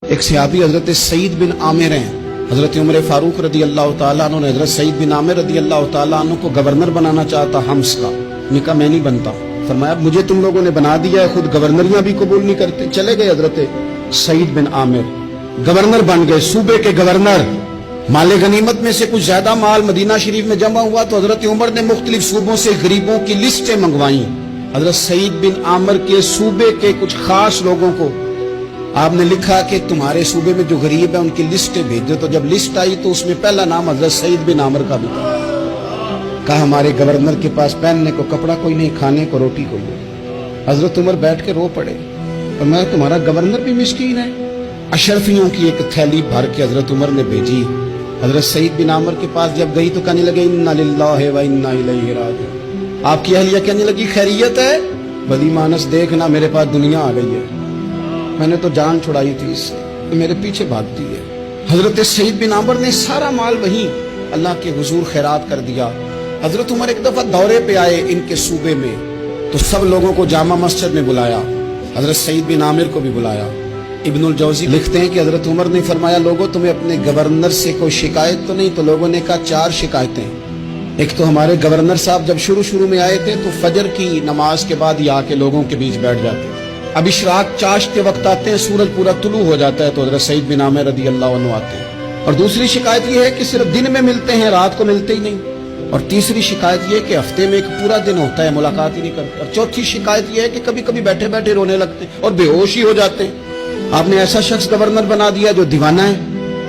ایک صحابی حضرت سعید بن عامر ہیں، حضرت عمر فاروق رضی اللہ تعالیٰ عنہ نے حضرت سعید بن عامر رضی اللہ تعالیٰ عنہ کو گورنر بنانا چاہتا حمص کا، نے کہا میں نہیں بنتا، فرمایا مجھے تم لوگوں نے بنا دیا ہے، خود گورنریاں بھی قبول نہیں کرتے۔ چلے گئے حضرت سعید بن عامر، گورنر بن گئے، صوبے کے گورنر۔ مال غنیمت میں سے کچھ زیادہ مال مدینہ شریف میں جمع ہوا تو حضرت عمر نے مختلف صوبوں سے غریبوں کی لسٹیں منگوائیں۔ حضرت سعید بن عامر کے صوبے کے کچھ خاص لوگوں کو آپ نے لکھا کہ تمہارے صوبے میں جو غریب ہیں ان کی لسٹیں بھیج دو۔ تو جب لسٹ آئی تو اس میں پہلا نام حضرت سعید بن عامر کا بھی تھا۔ کہا ہمارے گورنر کے پاس پہننے کو کپڑا کوئی نہیں، کھانے کو روٹی کوئی نہیں۔ حضرت عمر بیٹھ کے رو پڑے، اور میں تمہارا گورنر بھی مسکین ہے۔ اشرفیوں کی ایک تھیلی بھر کے حضرت عمر نے بھیجی۔ حضرت سعید بن عامر کے پاس جب گئی تو کہنے لگے انا للہ و انا الیہ راجعون۔ آپ کی اہلیہ کہنے لگی خیریت ہے؟ بلی مانس دیکھنا میرے پاس دنیا آ گئی ہے، میں نے تو جان چھڑائی تھی اس سے، میرے پیچھے بھاگتی ہے۔ حضرت سعید بن عامر نے سارا مال وہیں اللہ کے حضور خیرات کر دیا۔ حضرت عمر ایک دفعہ دورے پہ آئے ان کے صوبے میں تو سب لوگوں کو جامع مسجد میں بلایا، حضرت سعید بن عامر کو بھی بلایا۔ ابن الجوزی لکھتے ہیں کہ حضرت عمر نے فرمایا لوگوں تمہیں اپنے گورنر سے کوئی شکایت تو نہیں؟ تو لوگوں نے کہا 4 شکایتیں۔ ایک تو ہمارے گورنر صاحب جب شروع میں آئے تھے تو فجر کی نماز کے بعد ہی آ کے لوگوں کے بیچ بیٹھ جاتے، اب اشراق چاشت کے وقت آتے ہیں، سورج پورا طلوع ہو جاتا ہے تو حضرت سعید بن عامر رضی اللہ عنہ آتے ہیں۔ اور دوسری شکایت یہ ہے کہ صرف دن میں ملتے ہیں، رات کو ملتے ہی نہیں۔ اور تیسری شکایت یہ کہ ہفتے میں ایک پورا دن ہوتا ہے ملاقات ہی نہیں کرتے۔ اور چوتھی شکایت یہ ہے کہ کبھی کبھی بیٹھے بیٹھے رونے لگتے ہیں اور بے ہوش ہی ہو جاتے ہیں۔ آپ نے ایسا شخص گورنر بنا دیا جو دیوانہ ہے۔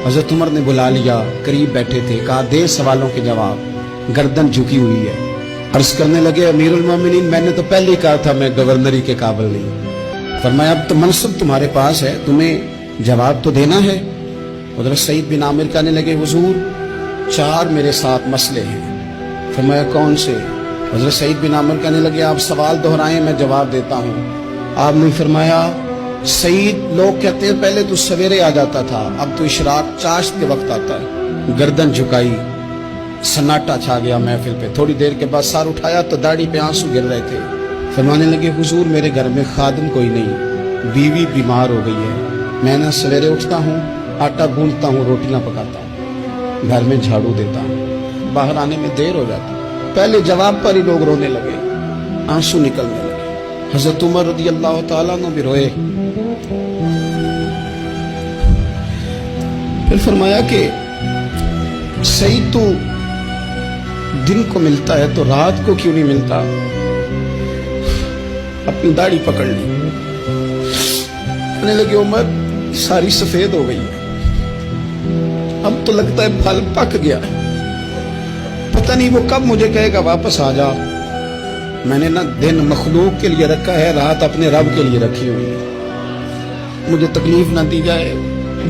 حضرت عمر نے بلا لیا، قریب بیٹھے تھے، کہا دے سوالوں کے جواب۔ گردن جھکی ہوئی ہے، عرض کرنے لگے امیر المومنین میں نے تو پہلے ہی کہا تھا میں گورنری کے قابل نہیں۔ فرمایا اب تو منصب تمہارے پاس ہے، تمہیں جواب تو دینا ہے۔ حضرت سعید بن عامر کہنے لگے حضور 4 میرے ساتھ مسئلے ہیں۔ فرمایا کون سے؟ حضرت سعید بن عامر کہنے لگے آپ سوال دہرائیں میں جواب دیتا ہوں۔ آپ نے فرمایا سعید لوگ کہتے ہیں پہلے تو سویرے آ جاتا تھا، اب تو اشراق چاشت کے وقت آتا ہے۔ گردن جھکائی، سناٹا چھا گیا محفل پہ۔ تھوڑی دیر کے بعد سار اٹھایا تو داڑھی پہ آنسو گر رہے تھے۔ فرمانے لگے حضور میرے گھر میں خادم کوئی نہیں، بیوی بیمار ہو گئی ہے، میں نہ سویرے اٹھتا ہوں، آٹا گوندتا ہوں، روٹیاں پکاتا ہوں، گھر میں جھاڑو دیتا ہوں، باہر آنے میں دیر ہو جاتی۔ پہلے جواب پر ہی لوگ رونے لگے، آنسو نکلنے لگے۔ حضرت عمر رضی اللہ تعالیٰ عنہ بھی روئے۔ پھر فرمایا کہ سعید تو دن کو ملتا ہے تو رات کو کیوں نہیں ملتا؟ اپنی داڑھی پکڑ لی، کہنے لگے عمر ساری سفید ہو گئی ہے، اب تو لگتا ہے پھل پک گیا، پتہ نہیں وہ کب مجھے کہے گا واپس آ جا۔ میں نے نہ دن مخلوق کے لیے رکھا ہے، رات اپنے رب کے لیے رکھی ہوئی ہے، مجھے تکلیف نہ دی جائے۔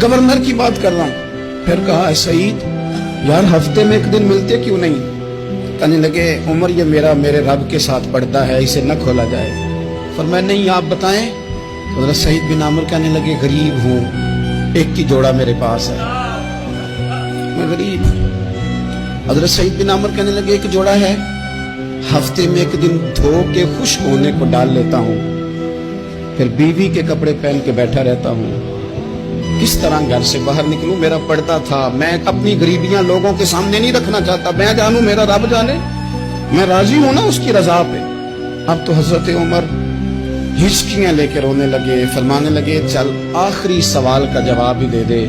گورنر کی بات کر رہا ہوں۔ پھر کہا سعید یار ہفتے میں ایک دن ملتے کیوں نہیں؟ کہنے لگے عمر یہ میرے رب کے ساتھ پڑتا ہے، اسے نہ کھولا جائے۔ فرمایا نہیں آپ بتائیں۔ حضرت سعید بن عامر کہنے لگے غریب ہوں، ایک ہی جوڑا میرے پاس ہے، میں غریب ہوں۔ حضرت سعید بن عامر کہنے لگے ایک جوڑا ہے، ہفتے میں ایک دن دھو کے خشک ہونے کو ڈال لیتا ہوں، پھر بیوی کے کپڑے پہن کے بیٹھا رہتا ہوں، کس طرح گھر سے باہر نکلوں؟ میرا پڑتا تھا، میں اپنی غریبیاں لوگوں کے سامنے نہیں رکھنا چاہتا، میں جانوں میرا رب جانے، میں راضی ہوں نا اس کی رضا پہ۔ اب تو حضرت عمر ہچکیاں لے کے رونے لگے، فرمانے لگے چل آخری سوال کا جواب ہی دے دے،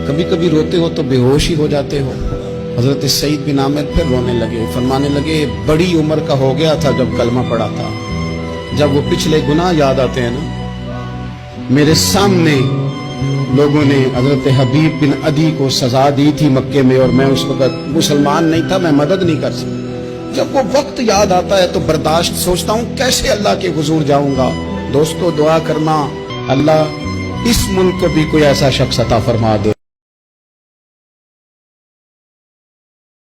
کبھی کبھی روتے ہو تو بے ہوش ہی ہو جاتے ہو۔ حضرت سعید بن عامر پھر رونے لگے، فرمانے لگے بڑی عمر کا ہو گیا تھا جب کلمہ پڑا تھا، جب وہ پچھلے گناہ یاد آتے ہیں نا۔ میرے سامنے لوگوں نے حضرت حبیب بن عدی کو سزا دی تھی مکے میں، اور میں اس وقت مسلمان نہیں تھا، میں مدد نہیں کر سکتا۔ جب وہ وقت یاد آتا ہے تو برداشت سوچتا ہوں کیسے اللہ کے حضور جاؤں گا۔ دوستو دعا کرنا اللہ اس ملک کو بھی کوئی ایسا شخص عطا فرما دے۔